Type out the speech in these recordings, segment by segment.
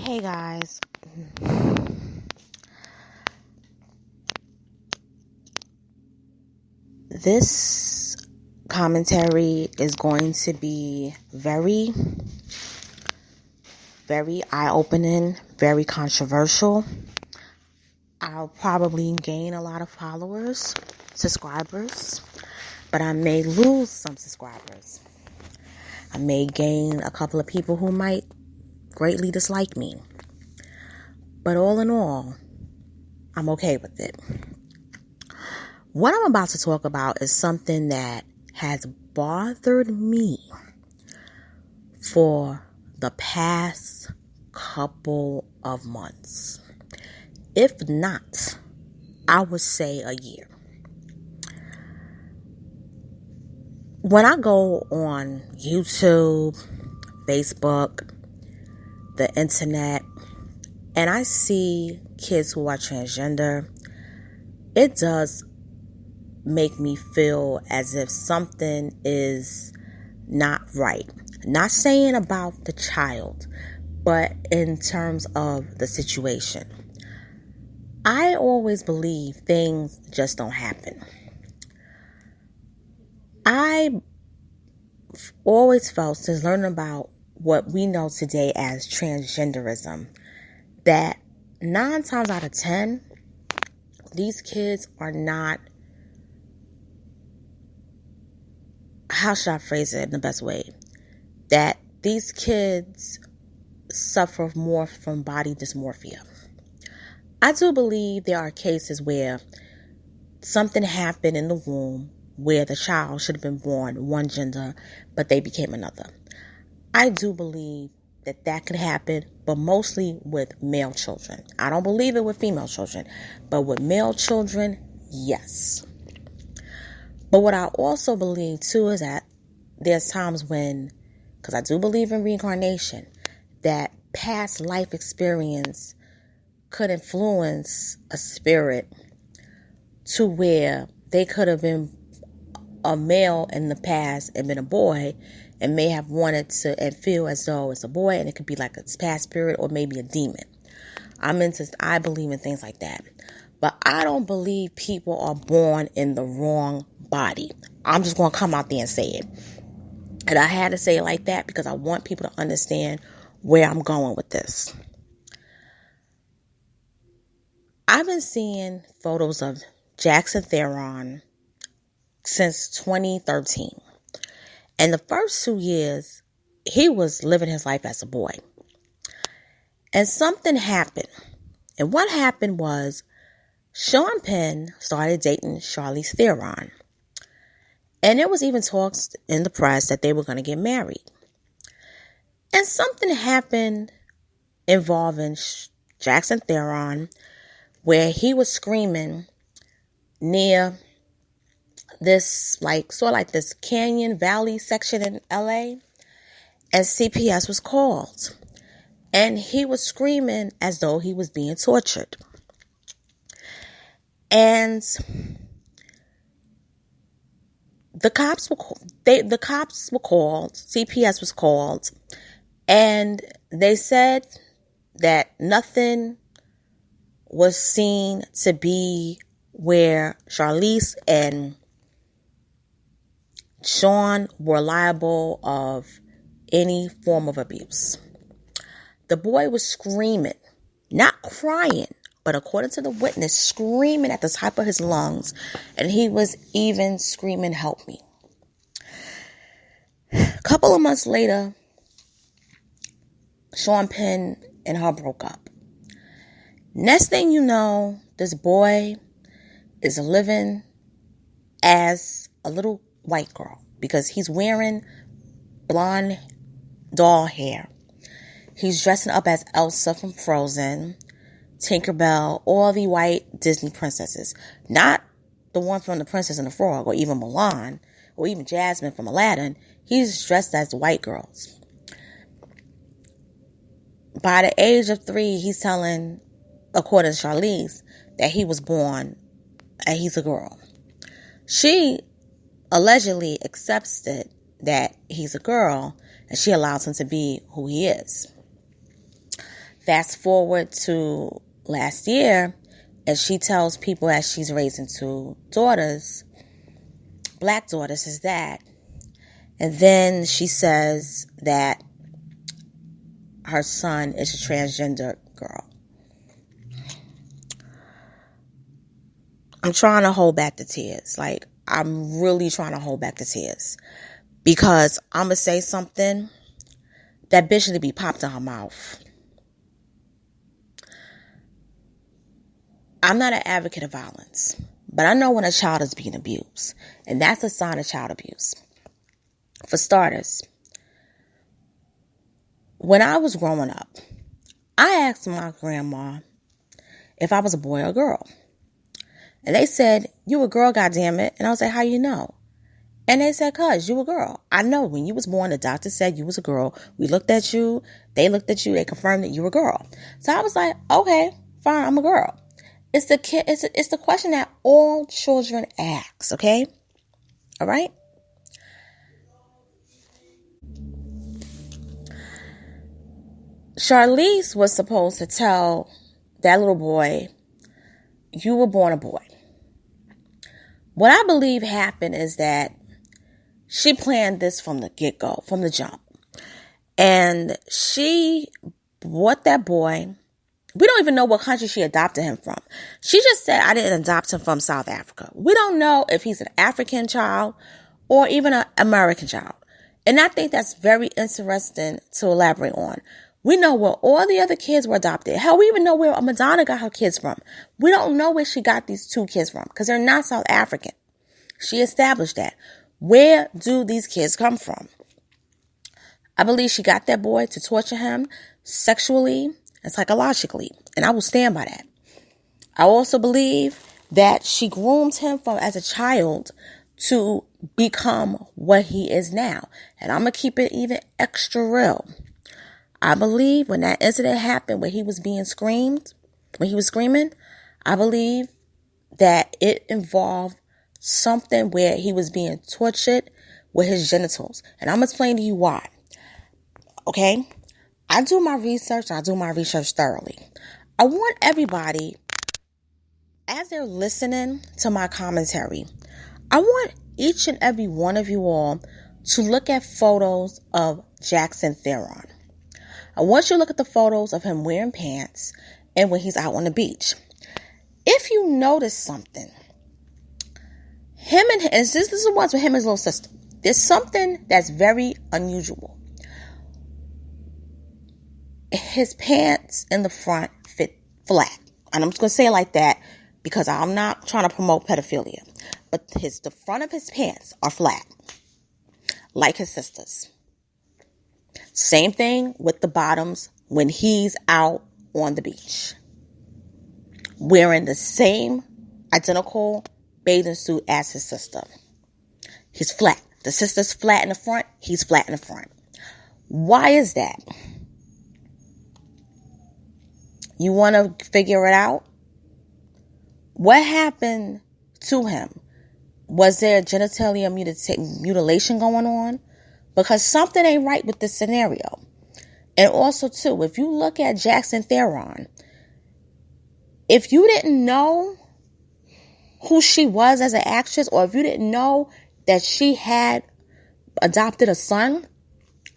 Hey guys, this commentary is going to be very, very eye-opening, very controversial. I'll probably gain a lot of followers, subscribers, but I may lose some subscribers. I may gain a couple of people who might greatly dislike me. But all in all, I'm okay with it. What I'm about to talk about is something that has bothered me for the past couple of months. If not, I would say a year. When I go on YouTube, Facebook, the internet, and I see kids who are transgender, it does make me feel as if something is not right. Not saying about the child, but in terms of the situation. I always believe things just don't happen. I always felt, since learning about what we know today as transgenderism, that 9 times out of 10, these kids are not, how should I phrase it in the best way? That these kids suffer more from body dysmorphia. I do believe there are cases where something happened in the womb where the child should have been born one gender, but they became another. I do believe that could happen, but mostly with male children. I don't believe it with female children, but with male children, yes. But what I also believe too is that there's times when, because I do believe in reincarnation, that past life experience could influence a spirit to where they could have been a male in the past and been a boy and may have wanted to and feel as though it's a boy, and it could be like a past spirit or maybe a demon. I believe in things like that. But I don't believe people are born in the wrong body. I'm just going to come out there and say it. And I had to say it like that because I want people to understand where I'm going with this. I've been seeing photos of Jackson Theron since 2013. And the first 2 years, he was living his life as a boy. And something happened. And what happened was Sean Penn started dating Charlize Theron. And there was even talks in the press that they were going to get married. And something happened involving Jackson Theron where he was screaming near this sort of like this Canyon Valley section in LA, and CPS was called, and he was screaming as though he was being tortured. And the cops were called, CPS was called, and they said that nothing was seen to be where Charlize and Sean were liable of any form of abuse. The boy was screaming, not crying, but according to the witness, screaming at the top of his lungs, and he was even screaming, "Help me." A couple of months later, Sean Penn and her broke up. Next thing you know, this boy is living as a little white girl because he's wearing blonde doll hair. He's dressing up as Elsa from Frozen, Tinkerbell, all the white Disney princesses. Not the one from The Princess and the Frog, or even Mulan, or even Jasmine from Aladdin. He's dressed as the white girls. By the age of 3, he's telling, according to Charlize, that he was born and he's a girl. She allegedly accepts it that he's a girl, and she allows him to be who he is. Fast forward to last year, and she tells people as she's raising two daughters, black daughters, is that. And then she says that her son is a transgender girl. I'm trying to hold back the tears. Like, I'm really trying to hold back the tears. Because I'm going to say something that bitch need to be popped in her mouth. I'm not an advocate of violence, but I know when a child is being abused, and that's a sign of child abuse. For starters, when I was growing up, I asked my grandma if I was a boy or a girl. And they said, "You a girl, goddammit." And I was like, "How you know?" And they said, "Cuz you a girl. I know when you was born, the doctor said you was a girl. We looked at you, they confirmed that you were a girl." So I was like, "Okay, fine, I'm a girl." It's the question that all children ask, okay? All right? Charlize was supposed to tell that little boy, "You were born a boy." What I believe happened is that she planned this from the get-go, from the jump. And she brought that boy. We don't even know what country she adopted him from. She just said, "I didn't adopt him from South Africa." We don't know if he's an African child or even an American child. And I think that's very interesting to elaborate on. We know where all the other kids were adopted. Hell, we even know where Madonna got her kids from. We don't know where she got these two kids from because they're not South African. She established that. Where do these kids come from? I believe she got that boy to torture him sexually and psychologically, and I will stand by that. I also believe that she groomed him from as a child to become what he is now. And I'm going to keep it even extra real. I believe when that incident happened, when he was screaming, I believe that it involved something where he was being tortured with his genitals. And I'm going to explain to you why. Okay? I do my research thoroughly. I want everybody, as they're listening to my commentary, I want each and every one of you all to look at photos of Jackson Theron. I want you to look at the photos of him wearing pants and when he's out on the beach. If you notice something, this is the ones with him and his little sister. There's something that's very unusual. His pants in the front fit flat. And I'm just going to say it like that because I'm not trying to promote pedophilia. But the front of his pants are flat, like his sister's. Same thing with the bottoms when he's out on the beach. Wearing the same identical bathing suit as his sister. He's flat. The sister's flat in the front. He's flat in the front. Why is that? You want to figure it out? What happened to him? Was there genitalia mutilation going on? Because something ain't right with this scenario. And also, too, if you look at Jackson Theron, if you didn't know who she was as an actress, or if you didn't know that she had adopted a son,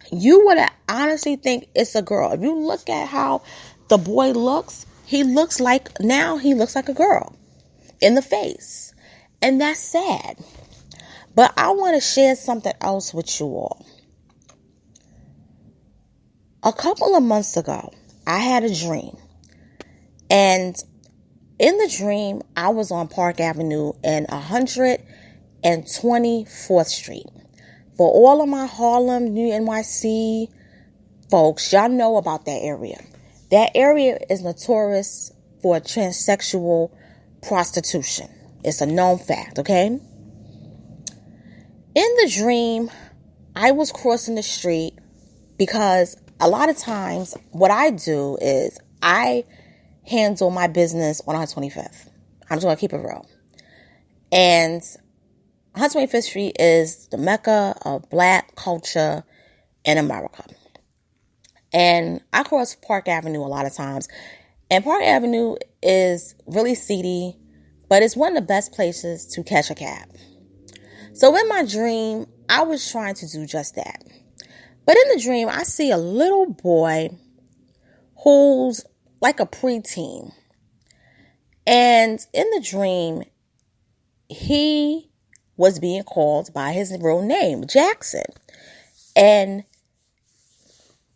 you would honestly think it's a girl. If you look at how the boy looks, he looks like a girl in the face. And that's sad. But I want to share something else with you all. A couple of months ago, I had a dream. And in the dream, I was on Park Avenue and 124th Street. For all of my Harlem, New NYC folks, y'all know about that area. That area is notorious for transsexual prostitution. It's a known fact, okay? In the dream, I was crossing the street because a lot of times what I do is I handle my business on 125th. I'm just going to keep it real. And 125th Street is the mecca of Black culture in America. And I cross Park Avenue a lot of times. And Park Avenue is really seedy, but it's one of the best places to catch a cab. So in my dream, I was trying to do just that. But in the dream, I see a little boy who's like a preteen. And in the dream, he was being called by his real name, Jackson. And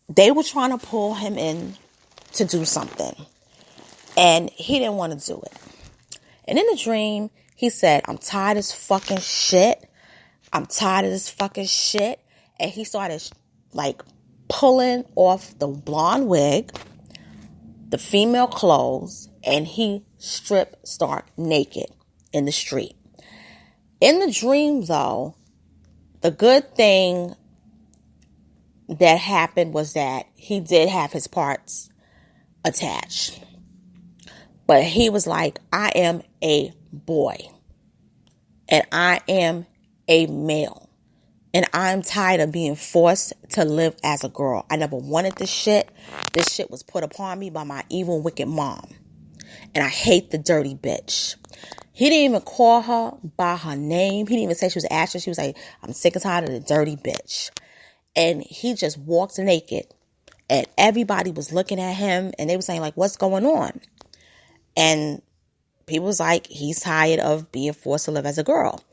they were trying to pull him in to do something. And he didn't want to do it. And in the dream, he said, I'm tired of this fucking shit. I'm tired of this fucking shit. And he started like pulling off the blonde wig, the female clothes, and he stripped stark naked in the street. In the dream, though, the good thing that happened was that he did have his parts attached. But he was like, I am a boy. And I am a male. And I'm tired of being forced to live as a girl. I never wanted this shit. This shit was put upon me by my evil, wicked mom. And I hate the dirty bitch. He didn't even call her by her name. He didn't even say she was Ashley. She was like, I'm sick and tired of the dirty bitch. And he just walked naked. And everybody was looking at him. And they were saying, like, what's going on? And people was like, he's tired of being forced to live as a girl.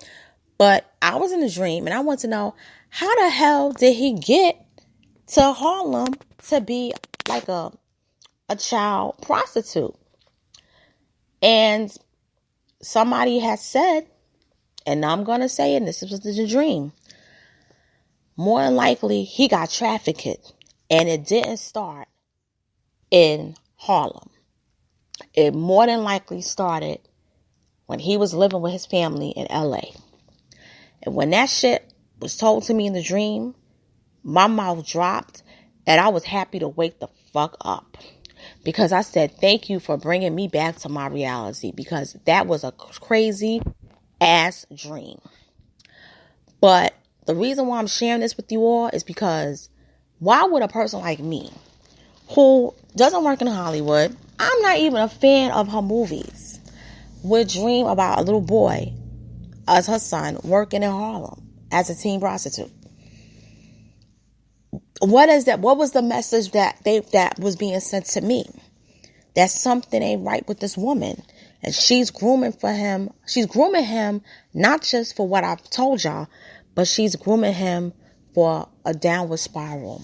But I was in a dream. And I want to know, how the hell did he get to Harlem to be like a child prostitute? And somebody has said, and I'm going to say it, this was the dream, more than likely he got trafficked, and it didn't start in Harlem. It more than likely started when he was living with his family in LA. And when that shit was told to me in the dream, my mouth dropped, and I was happy to wake the fuck up. Because I said, thank you for bringing me back to my reality. Because that was a crazy ass dream. But the reason why I'm sharing this with you all is because why would a person like me, who doesn't work in Hollywood, I'm not even a fan of her movies, would dream about a little boy as her son working in Harlem as a teen prostitute? What is that? What was the message that was being sent to me? That something ain't right with this woman. And she's grooming for him. She's grooming him not just for what I've told y'all, but she's grooming him for a downward spiral.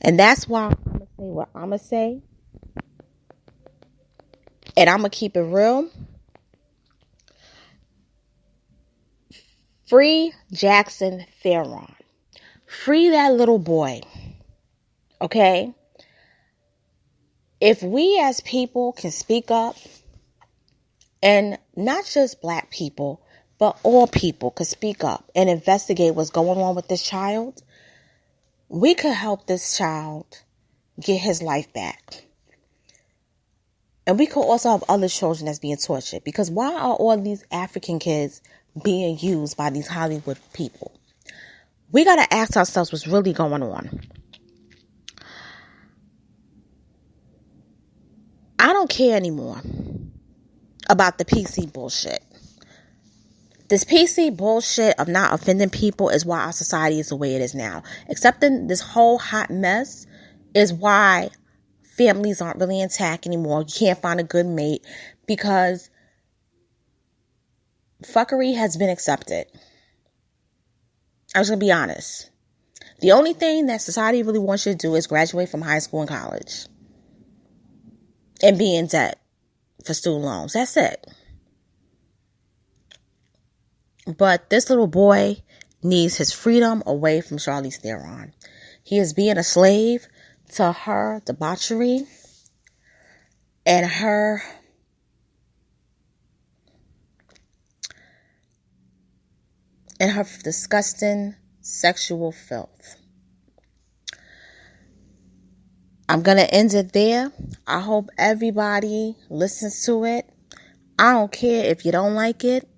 And that's why I'm going to say what I'm going to say. And I'm going to keep it real. Free Jackson Theron. Free that little boy. Okay? If we as people can speak up, and not just black people, but all people could speak up and investigate what's going on with this child, we could help this child get his life back. And we could also have other children that's being tortured. Because why are all these African kids being used by these Hollywood people? We got to ask ourselves what's really going on. I don't care anymore about the PC bullshit. This PC bullshit of not offending people is why our society is the way it is now. Accepting this whole hot mess is why families aren't really intact anymore. You can't find a good mate because fuckery has been accepted. I'm just going to be honest. The only thing that society really wants you to do is graduate from high school and college and be in debt for student loans. That's it. But this little boy needs his freedom away from Charlize Theron. He is being a slave to her debauchery and her disgusting sexual filth. I'm going to end it there. I hope everybody listens to it. I don't care if you don't like it.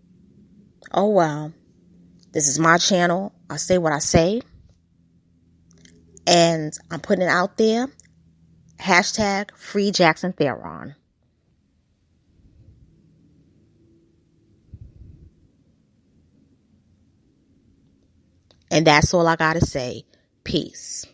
Oh well. This is my channel. I say what I say. And I'm putting it out there. Hashtag free Jackson Theron. And that's all I gotta say. Peace.